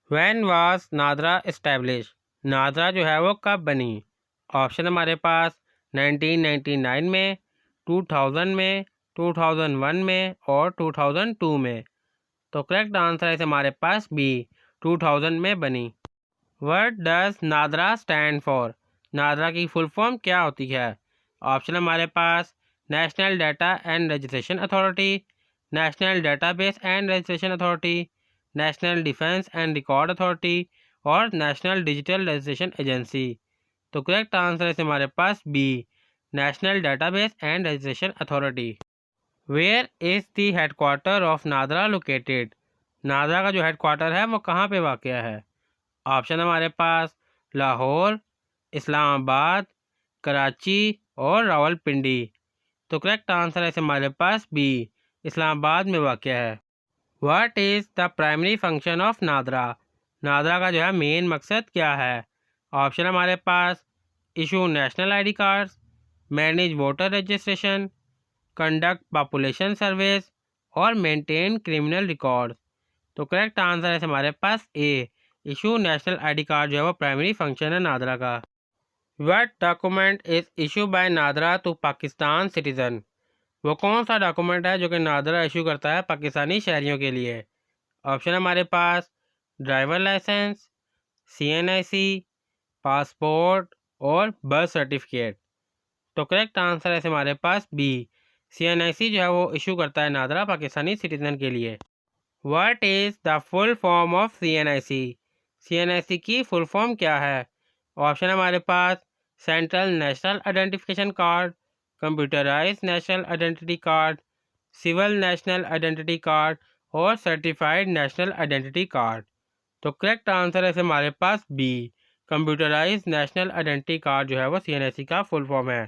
When was NADRA establish, NADRA जो है वो कब बनी। ऑप्शन हमारे पास 1999 में, 2000 में, 2001 में और 2002 में। तो करेक्ट आंसर है हमारे पास बी, 2000 में बनी। What does NADRA stand for, NADRA की फुल फॉर्म क्या होती है। ऑप्शन हमारे पास national data and registration authority, national database and registration authority, national defence and record authority और नेशनल डिजिटल रजिस्ट्रेशन एजेंसी। तो करेक्ट आंसर है हमारे पास B, national database and registration authority. Where is the headquarter of NADRA located, NADRA का जो headquarter है वो कहाँ पे वाक़या है। ऑप्शन हमारे पास लाहौर, इस्लामाबाद, कराची और रावलपिंडी। तो करेक्ट आंसर है हमारे पास बी, इस्लामाबाद में वाक़या है। What is the primary function of NADRA, NADRA का जो है मेन मकसद क्या है। ऑप्शन हमारे पास issue national ID cards, manage voter registration, conduct population surveys और मेंटेन क्रिमिनल रिकॉर्ड्स। तो करेक्ट आंसर है हमारे पास A, issue national ID card जो है वो प्राइमरी फंक्शन है नादरा का। What document is issue by NADRA to Pakistan citizen, वो कौन सा डॉक्यूमेंट है जो कि नादरा इशू करता है पाकिस्तानी शहरियों के लिए। ऑप्शन हमारे पास ड्राइवर लाइसेंस, CNIC, पासपोर्ट और बर्थ सर्टिफिकेट। तो करेक्ट आंसर है हमारे पास बी, CNIC जो है वो इशू करता है नादरा पाकिस्तानी सिटीज़न के लिए। What is the full form of CNIC, CNIC की फुल फॉर्म क्या है। ऑप्शन हमारे पास central national identification card, computerize national identity card, civil national identity card और सर्टिफाइड नेशनल आइडेंटिटी कार्ड। तो करेक्ट आंसर है हमारे पास B, computerize national identity card जो है वो CNIC का फुल फॉर्म है।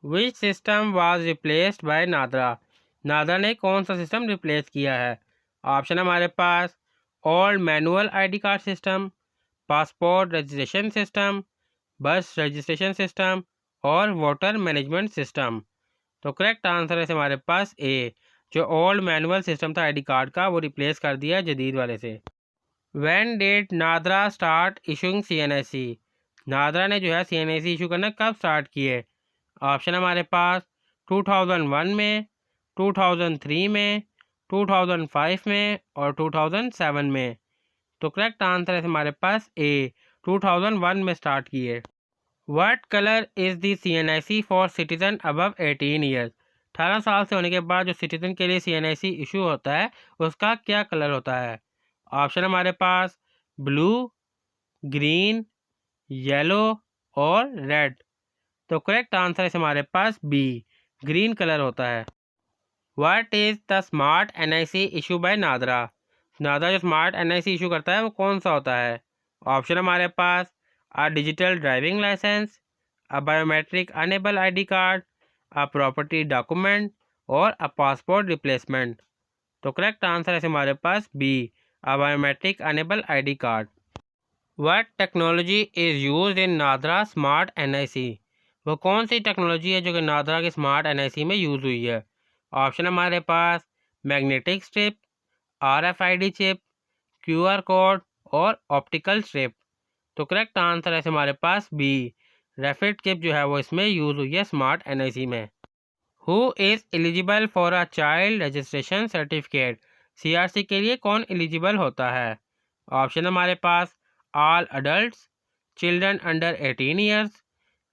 Which system was replaced by NADRA, NADRA ने कौन सा सिस्टम रिप्लेस किया है। ऑप्शन हमारे पास old manual ID card system, passport registration system, bus registration system और वोटर मैनेजमेंट सिस्टम। तो करेक्ट आंसर है हमारे पास ए, जो ओल्ड मैनुअल सिस्टम था आईडी कार्ड का वो रिप्लेस कर दिया जदीद वाले से। When did NADRA start issuing CNIC, NADRA ने जो है CNIC इशू करना कब स्टार्ट किए। ऑप्शन हमारे पास 2001 में, 2003 में, 2005 में और 2007 में। तो करेक्ट आंसर है हमारे पास ए, 2001 में स्टार्ट किए। What colour is the CNIC for citizen above 18 years, 18 साल से होने के बाद जो सिटीज़न के लिए CNIC इशू होता है उसका क्या कलर होता है। ऑप्शन हमारे पास ब्लू, ग्रीन, येलो और रेड। तो करेक्ट आंसर है हमारे पास बी, ग्रीन कलर होता है। What is the smart NIC issue by NADRA, NADRA जो स्मार्ट NIC इशू करता है वो कौन सा होता है। ऑप्शन हमारे पास a digital driving licence, a biometric enable ID card, a property document और अ पासपोर्ट रिप्लेसमेंट। तो करेक्ट आंसर है हमारे पास B, a biometric enable ID card. What technology is used in NADRA smart NIC, वो कौन सी technology है जो कि नादरा के स्मार्ट NIC में यूज़ हुई है। ऑप्शन हमारे पास magnetic strip, RFID chip, QR code और ऑप्टिकल स्ट्रिप। तो करेक्ट आंसर है हमारे पास बी, रैपिड चिप जो है वो इसमें यूज़ हुई है स्मार्ट NIC में। Who is eligible for a child registration certificate, CRC के लिए कौन एलिजिबल होता है। ऑप्शन हमारे पास all adults, children under 18 years,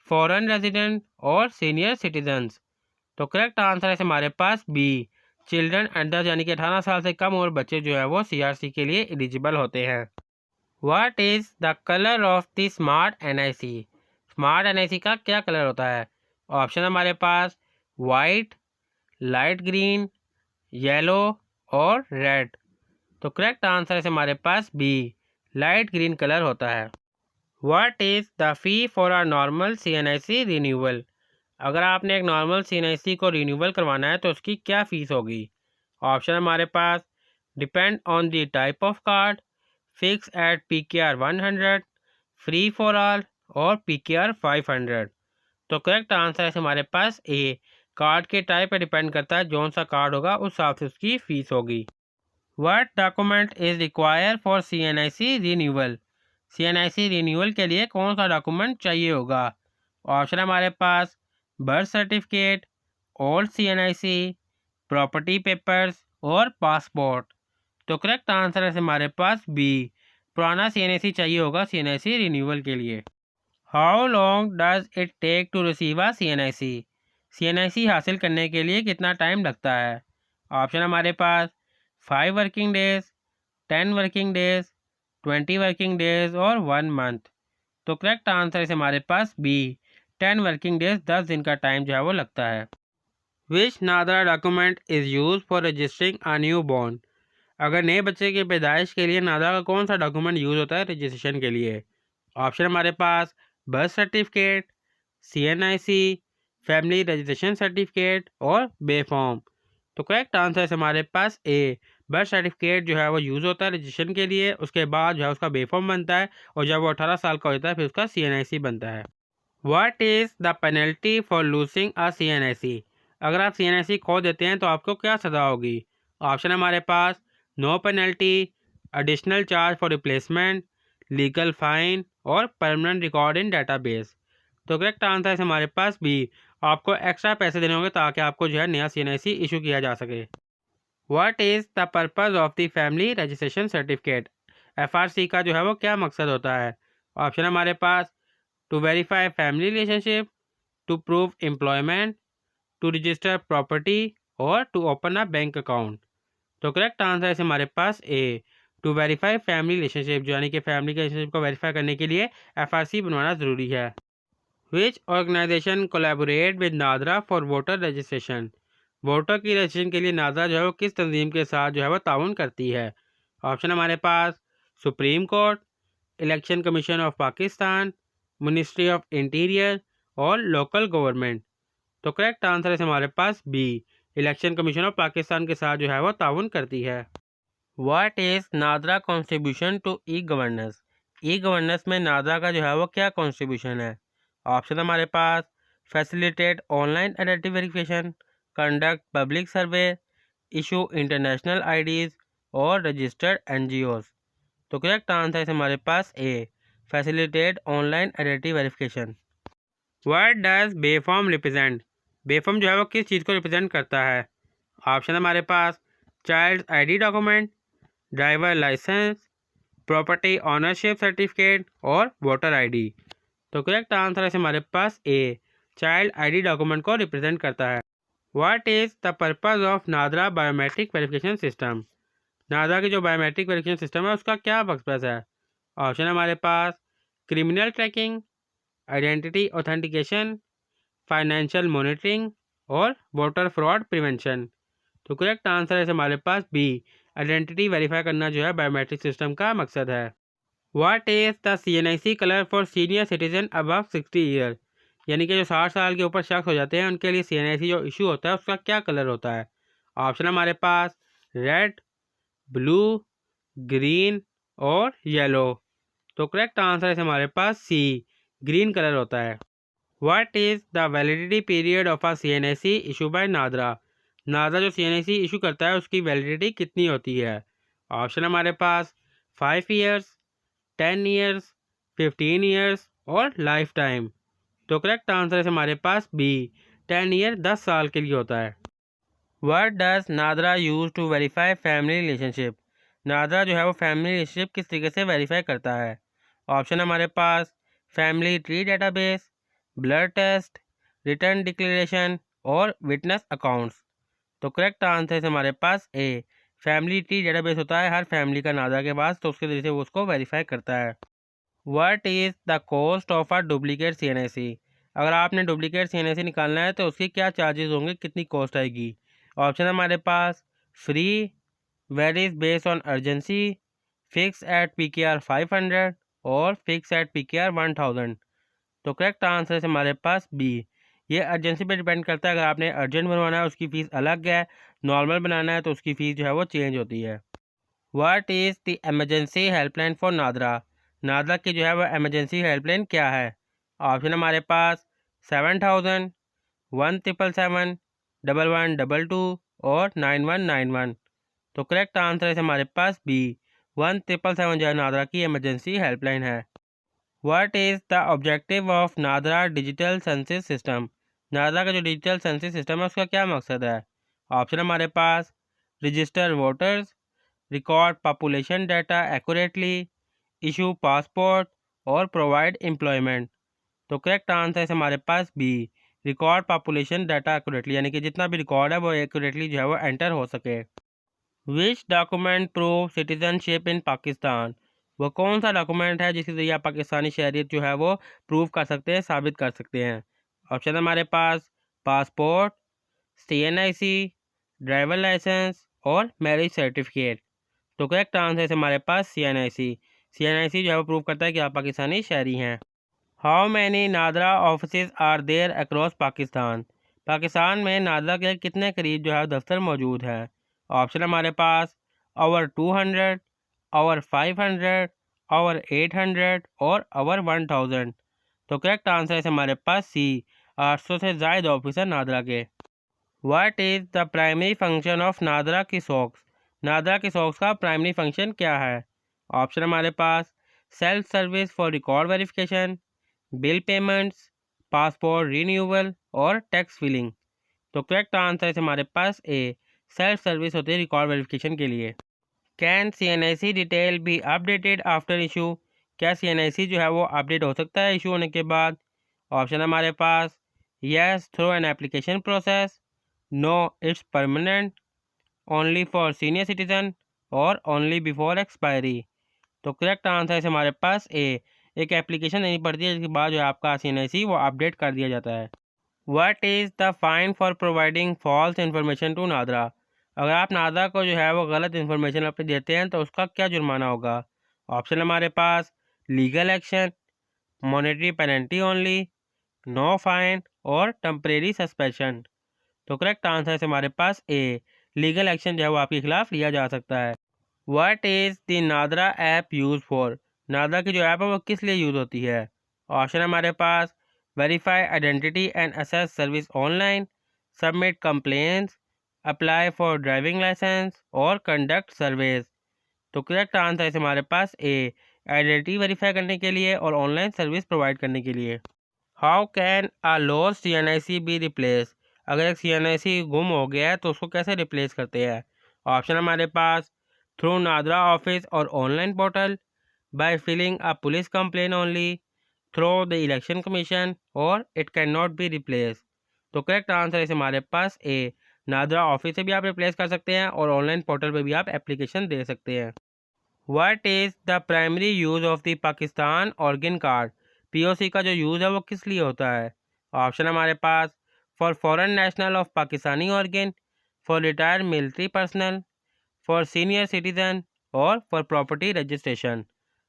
foreign resident और सीनियर सिटीजन्स। तो करेक्ट आंसर है हमारे पास बी, चिल्ड्रन अंडर यानी कि 18 साल से कम और बच्चे जो है वो CRC के लिए एलिजिबल होते हैं। What is the colour of the smart NIC, smart NIC का क्या कलर होता है। ऑप्शन हमारे पास वाइट, लाइट ग्रीन, येलो और रेड। तो करेक्ट आंसर है हमारे पास बी, लाइट ग्रीन कलर होता है। What is the fee for a normal CNIC renewal, अगर आपने एक नॉर्मल CNIC को रिन्यूअल करवाना है तो उसकी क्या फ़ीस होगी। ऑप्शन हमारे पास depend on the type of card, fix at PKR 100, free for all और PKR 500। तो करेक्ट आंसर है हमारे पास ए, कार्ड के टाइप पर डिपेंड करता है, जौन सा कार्ड होगा उस हिसाब से उसकी फ़ीस होगी। What document is require for CNIC renewal? CNIC renewal के लिए कौन सा डॉक्यूमेंट चाहिए होगा? ऑप्शन हमारे पास birth certificate, old CNIC, property papers और पासपोर्ट। तो करेक्ट आंसर है हमारे पास बी, पुराना CNIC चाहिए होगा CNIC रिन्यूअल के लिए। How long does it take to receive a CNIC? CNIC हासिल करने के लिए कितना टाइम लगता है? ऑप्शन हमारे पास 5 working days, 10 working days, 20 working days और 1 मंथ। तो करेक्ट आंसर है हमारे पास बी, 10 वर्किंग डेज, 10 दिन का टाइम जो है वो लगता है। Which NADRA document is use for registering a newborn? अगर नए बच्चे की पैदाइश के लिए नादरा का कौन सा डॉक्यूमेंट यूज़ होता है रजिस्ट्रेशन के लिए? ऑप्शन हमारे पास birth certificate, CNIC, family registration certificate और बे फॉर्म। तो करेक्ट आंसर है हमारे पास ए, बर्थ सर्टिफिकेट जो है वो यूज़ होता है रजिस्ट्रेशन के लिए, उसके बाद जो है उसका बे फॉर्म बनता है और जब वो 18 साल का होता है फिर उसका CNIC बनता है। What is the penalty for losing a CNIC? अगर आप CNIC खो देते हैं तो आपको क्या सज़ा होगी? ऑप्शन हमारे पास no penalty, additional charge for replacement, legal fine और परमानेंट रिकॉर्ड इन डेटाबेस। तो करेक्ट आंसर है हमारे पास बी, आपको एक्स्ट्रा पैसे देने होंगे ताकि आपको जो है नया CNIC इशू किया जा सके। What is the purpose of the family registration certificate? FRC का जो है वो क्या मकसद होता है? ऑप्शन हमारे पास to verify family relationship, to prove employment, to register property और to open a bank account. तो करेक्ट आंसर है हमारे पास A, to verify family relationship, यानी कि फैमिली के रिलेशनशिप को वेरीफाई करने के लिए FRC बनवाना ज़रूरी है। Which organization collaborate with NADRA for voter registration? Voter की रजिस्ट्रेशन के लिए नादरा जो है वो किस तंजीम के साथ जो है वो ताउन करती है? ऑप्शन हमारे पास supreme court, election commission of Pakistan, ministry of interior और लोकल गवर्नमेंट। तो करेक्ट आंसर है हमारे पास B, election commission of Pakistan के साथ जो है वो ताउन करती है। What is NADRA contribution to e governance? E governance में नादरा का जो है वो क्या कॉन्ट्रीब्यूशन है? ऑप्शन हमारे पास facilitate online identity verification, conduct public survey, issue international IDs और रजिस्टर्ड NGOs। तो करेक्ट आंसर है हमारे पास A, facilitate online identity verification. What does B form represent? B form जो है वो किस चीज़ को रिप्रेजेंट करता है? ऑप्शन हमारे पास child ID document, driver licence, property ownership certificate और वोटर ID। तो करेक्ट आंसर है हमारे पास ए, चाइल्ड ID डॉक्यूमेंट को रिप्रेजेंट करता है। What is the purpose of NADRA biometric verification system? NADRA की जो बायोमेट्रिक वेरिफिकेशन सिस्टम है उसका क्या पर्पज़ है? ऑप्शन हमारे पास criminal tracking, identity authentication, financial monitoring और वोटर फ्रॉड प्रिवेंशन। तो करेक्ट आंसर है हमारे पास बी, आइडेंटिटी वेरीफाई करना जो है बायोमेट्रिक सिस्टम का मकसद है। What is the CNIC colour for senior citizen above 60 year? यानी कि जो 60 साल के ऊपर शख्स हो जाते हैं उनके लिए CNIC जो इशू होता है उसका क्या कलर होता है? ऑप्शन हमारे पास रेड, ब्लू, ग्रीन और येलो। तो करेक्ट आंसर है हमारे पास सी, ग्रीन कलर होता है। What is the validity period of a CNIC issue by NADRA? NADRA जो CNIC इशू करता है उसकी वैलिडिटी कितनी होती है? ऑप्शन हमारे पास 5 ईयर्स, 10 ईयर्स, 15 ईयर्स और लाइफ टाइम। तो करेक्ट आंसर है हमारे पास बी, 10 ईयर, 10 साल के लिए होता है। What does NADRA use to verify family relationship? NADRA जो है वो फैमिली रिलेशनशिप किस तरीके से वेरीफाई करता है? ऑप्शन हमारे पास family tree database, blood test, return declaration और विटनेस अकाउंट्स। तो करेक्ट आंसर है हमारे पास ए, फैमिली ट्री डेटाबेस होता है हर फैमिली का नादरा के पास, तो उसके जरिए से वो उसको वेरीफाई करता है। What is the cost of a duplicate CNIC? अगर आपने डुप्लीकेट CNIC निकालना है तो उसके क्या चार्जेस होंगे, कितनी कॉस्ट आएगी? ऑप्शन हमारे पास free, varies based on urgency, fix at PKR 500 और फिक्स एट PKR 1000। तो करेक्ट आंसर है हमारे पास बी, ये अर्जेंसी पे डिपेंड करता है। अगर आपने अर्जेंट बनवाना है उसकी फ़ीस अलग है, नॉर्मल बनाना है तो उसकी फ़ीस जो है वो चेंज होती है। What is the emergency helpline for NADRA? NADRA की जो है वो एमरजेंसी हेल्पलाइन क्या है? ऑप्शन हमारे पास 7000, 1777, 1122 और 9191। तो करेक्ट आंसर है हमारे पास बी, 1777 जो है नादरा की इमरजेंसी हेल्पलाइन है। What is the objective of NADRA digital census system? NADRA का जो डिजिटल सेंसस सिस्टम है उसका क्या मकसद है? ऑप्शन हमारे पास register voters, record population data accurately, issue passport और प्रोवाइड एम्प्लॉयमेंट। तो करेक्ट आंसर है हमारे पास B, record population data accurately, यानी कि जितना भी रिकॉर्ड है वो एक्यूरेटली जो है वो एंटर हो सके। Which document prove citizenship in Pakistan? वो कौन सा डॉक्यूमेंट है जिसके जरिए आप पाकिस्तानी शहरियत जो है वो प्रूव कर सकते हैं, साबित कर सकते हैं? ऑप्शन हमारे पास पासपोर्ट, CNIC, ड्राइवर लाइसेंस और मैरिज सर्टिफिकेट। तो करेक्ट आंसर है हमारे पास CNIC। CNIC जो है वो प्रूव करता है कि आप पाकिस्तानी शहरी हैं। How many NADRA office are there across Pakistan? Pakistan में नादरा के कितने करीब जो है दफ्तर मौजूद है? ऑप्शन हमारे पास ओवर 200, ओवर 500, ओवर 800 और ओवर 1000। तो करेक्ट आंसर है हमारे पास सी, 800 से ज़ायद ऑफिस है नादरा के। What is the primary function of NADRA की सॉक्स? नादरा की सॉक्स का प्राइमरी फंक्शन क्या है? ऑप्शन हमारे पास self service for record verification, bill payments, passport renewal और टैक्स फिलिंग। तो करेक्ट आंसर है हमारे पास ए, सेल्फ सर्विस होती है रिकॉर्ड वेरिफिकेशन के लिए। Can CNIC detail be updated after issue? क्या CNIC जो है वो अपडेट हो सकता है इशू होने के बाद? ऑप्शन हमारे पास yes through an application process, no it's permanent, only for senior citizen और ओनली बिफोर एक्सपायरी। तो करेक्ट आंसर है हमारे पास ए, एक एप्लीकेशन देनी पड़ती है जिसके बाद जो है आपका CNIC वो अपडेट कर दिया जाता है। What is the fine for providing false information to NADRA? अगर आप नादरा को जो है वो गलत इन्फॉर्मेशन अपने देते हैं तो उसका क्या जुर्माना होगा? ऑप्शन हमारे पास legal action, monetary penalty only, no fine और टेम्परेरी सस्पेंशन। तो करेक्ट आंसर है हमारे पास ए, लीगल एक्शन जो है वो आपके खिलाफ लिया जा सकता है। What is the NADRA app use for? NADRA की जो ऐप है वो किस लिए यूज़ होती है? ऑप्शन हमारे पास verify identity and access service online, submit complaints, apply for driving licence और कंडक्ट सर्वेज। तो करेक्ट आंसर है हमारे पास ए, आइडेंटिटी वेरीफाई करने के लिए और ऑनलाइन सर्विस प्रोवाइड करने के लिए। How can a lost CNIC be replace? अगर एक CNIC गुम हो गया है तो उसको कैसे रिप्लेस करते हैं? ऑप्शन हमारे पास थ्रू नादरा ऑफिस और online portal, by filing a police complain only, through the election commission और it can not be replace. तो करेक्ट आंसर है हमारे पास ए, नादरा ऑफिस से भी आप रिप्लेस कर सकते हैं और ऑनलाइन पोर्टल पर भी आप एप्लीकेशन दे सकते हैं। What is the primary use of the Pakistan organ card? POC का जो यूज़ है वो किस लिए होता है? ऑप्शन हमारे पास for foreign national of Pakistani origin, for retired military personnel, for senior citizen और फॉर प्रॉपर्टी रजिस्ट्रेशन।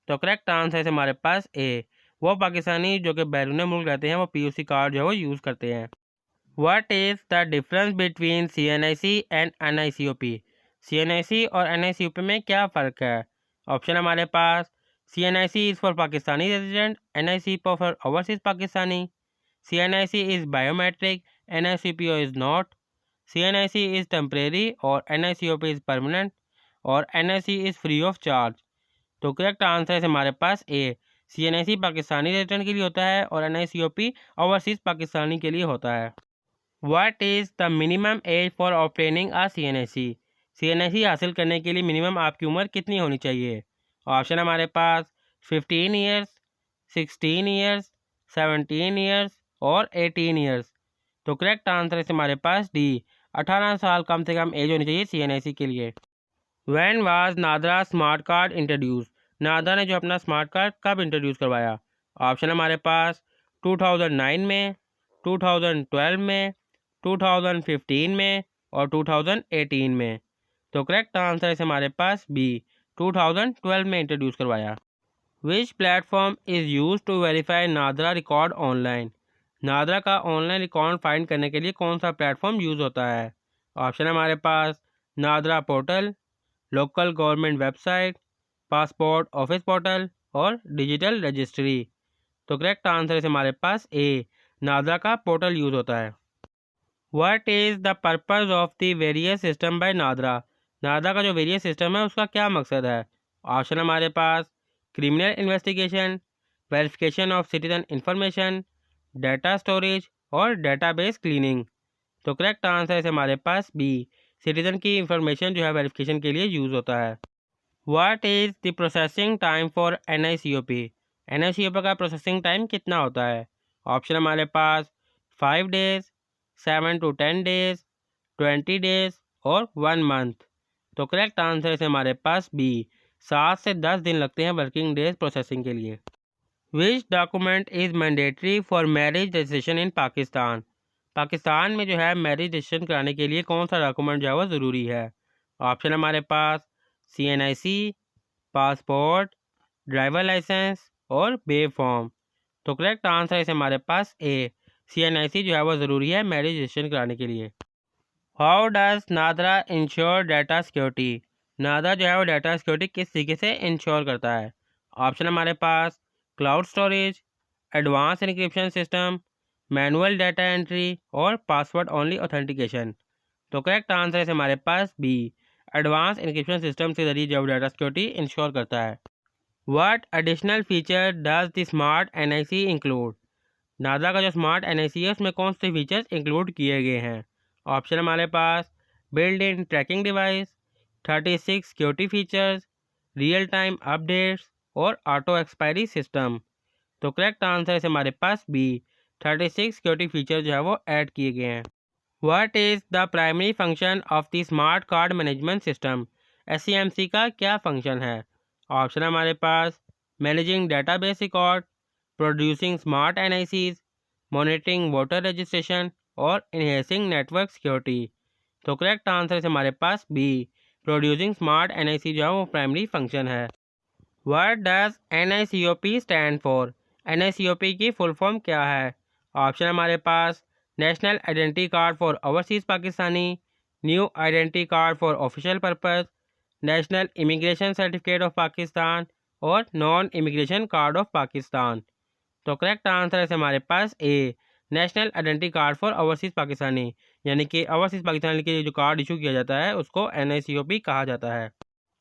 तो करेक्ट आंसर है हमारे पास ए, वो पाकिस्तानी जो कि बैरून मुल्क रहते हैं वो POC कार्ड जो है वो यूज़ करते हैं। What is the difference between CNIC and NICOP? CNIC और NICOP में क्या फ़र्क है? ऑप्शन हमारे पास CNIC is for Pakistani resident, NICOP for overseas Pakistani, CNIC is biometric, NICOP is not, CNIC is temporary और NICOP इज़ परमानेंट और NIC is free of charge. तो correct answer है हमारे पास ए, CNIC पाकिस्तानी रेजिडेंट के लिए होता है और NICOP ओवरसीज पाकिस्तानी के लिए होता है। What is the minimum age for obtaining a CNIC? CNIC हासिल करने के लिए मिनिमम आपकी उम्र कितनी होनी चाहिए? ऑप्शन हमारे पास 15 ईयर्स, 16 ईयर्स, 17 ईयर्स और 18 ईयर्स। तो करेक्ट आंसर है हमारे पास डी, 18 साल कम से कम एज होनी चाहिए CNIC के लिए। When was NADRA smart card introduce? NADRA ने जो अपना स्मार्ट कार्ड कब इंट्रोड्यूस करवाया? ऑप्शन हमारे पास 2009 में, 2012 में, 2015 में और 2018 में। तो करेक्ट आंसर है हमारे पास बी, 2012 में इंट्रोड्यूस करवाया। Which platform is use to verify NADRA record online? NADRA का ऑनलाइन रिकॉर्ड फाइंड करने के लिए कौन सा प्लेटफॉर्म यूज़ होता है? ऑप्शन हमारे पास NADRA portal, local government website, passport office portal और डिजिटल रजिस्ट्री। तो करेक्ट आंसर है हमारे पास ए, नादरा का पोर्टल यूज़ होता है। What is the purpose of the various system by NADRA? NADRA का जो वेरियस सिस्टम है उसका क्या मकसद है? ऑप्शन हमारे पास criminal investigation, verification of citizen information, data storage और डेटाबेस क्लीनिंग। तो करेक्ट आंसर है हमारे पास बी, सिटीजन की इंफॉर्मेशन जो है वेरिफिकेशन के लिए यूज़ होता है। What is the processing time for NICOP? NICOP का प्रोसेसिंग टाइम कितना होता है? ऑप्शन हमारे पास 5 डेज़, 7 to 10 डेज़, 20 डेज़ और 1 मंथ। तो करेक्ट आंसर है हमारे पास बी, 7 से 10 दिन लगते हैं वर्किंग डेज प्रोसेसिंग के लिए। Which document is mandatory for marriage registration in Pakistan? Pakistan में जो है मैरिज रजिस्ट्रेशन कराने के लिए कौन सा डॉक्यूमेंट जो है वो ज़रूरी है? ऑप्शन हमारे पास CNIC, पासपोर्ट, ड्राइवर लाइसेंस और बे फॉर्म। तो करेक्ट आंसर है हमारे पास ए, CNIC जो है वो ज़रूरी है मैरिज रजिस्ट्रेशन कराने के लिए। How does NADRA ensure data security? NADRA जो है वो डाटा सिक्योरिटी किस तरीके से इंश्योर करता है? ऑप्शन हमारे पास cloud storage, advance encryption system, manual data entry और पासवर्ड ओनली ऑथेंटिकेशन। तो करेक्ट आंसर है हमारे पास बी, एडवांस एन्क्रिप्शन सिस्टम से जरिए जो डाटा सिक्योरिटी इंश्योर करता है। What additional feature does the smart NIC include? NADRA का जो स्मार्ट NIC है उसमें कौन से फीचर्स इंक्लूड किए गए हैं? ऑप्शन हमारे पास build in tracking device, 36 security features, real time updates और ऑटो एक्सपायरी सिस्टम। तो करेक्ट आंसर है हमारे पास बी, 36 सिक्योरिटी फीचर जो है वो ऐड किए गए हैं। What is the primary function of the smart card management system? SCMC का क्या फंक्शन है? ऑप्शन हमारे पास managing database record, producing smart NICs, monitoring voter registration और इन्हेंसिंग नेटवर्क सिक्योरिटी। तो करेक्ट आंसर है हमारे पास बी, प्रोड्यूसिंग स्मार्ट NIC जो है वो प्राइमरी फंक्शन है। What does NICOP stand for? NICOP की फुल फॉर्म क्या है? ऑप्शन हमारे पास national identity card for overseas Pakistani, new identity card for official purpose, national immigration certificate of Pakistan और non immigration card of Pakistan. तो करेक्ट आंसर है हमारे पास A, national identity card for overseas Pakistani, यानी कि ओवरसीज़ पाकिस्तानी के लिए जो कार्ड इशू किया जाता है उसको NICOP कहा जाता है।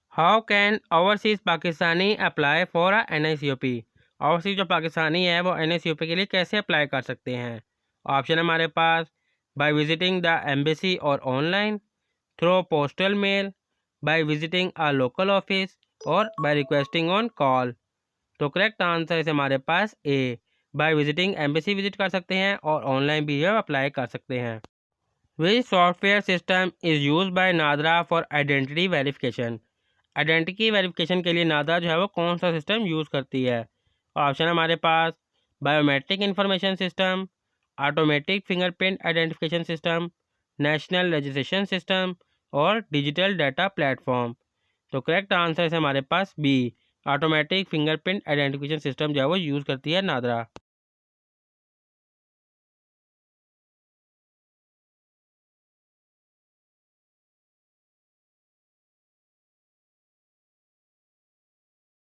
How can overseas Pakistani apply for NICOP? Overseas जो पाकिस्तानी है वो NICOP के लिए कैसे अप्लाई कर सकते हैं? ऑप्शन हमारे पास by visiting the embassy or online, through postal mail, by visiting a local office or by requesting on call. तो करेक्ट आंसर है हमारे पास A, by visiting embassy visit कर सकते हैं और ऑनलाइन भी अप्लाई कर सकते हैं। विच software system is use by NADRA for identity verification? Identity verification के लिए नादरा जो है वो कौन सा सिस्टम यूज़ करती है? ऑप्शन हमारे पास biometric information system, automatic fingerprint identification system, national registration system और डिजिटल डाटा प्लेटफॉर्म। तो करेक्ट आंसर है हमारे पास B, automatic fingerprint identification system जो है वो यूज़ करती है नादरा।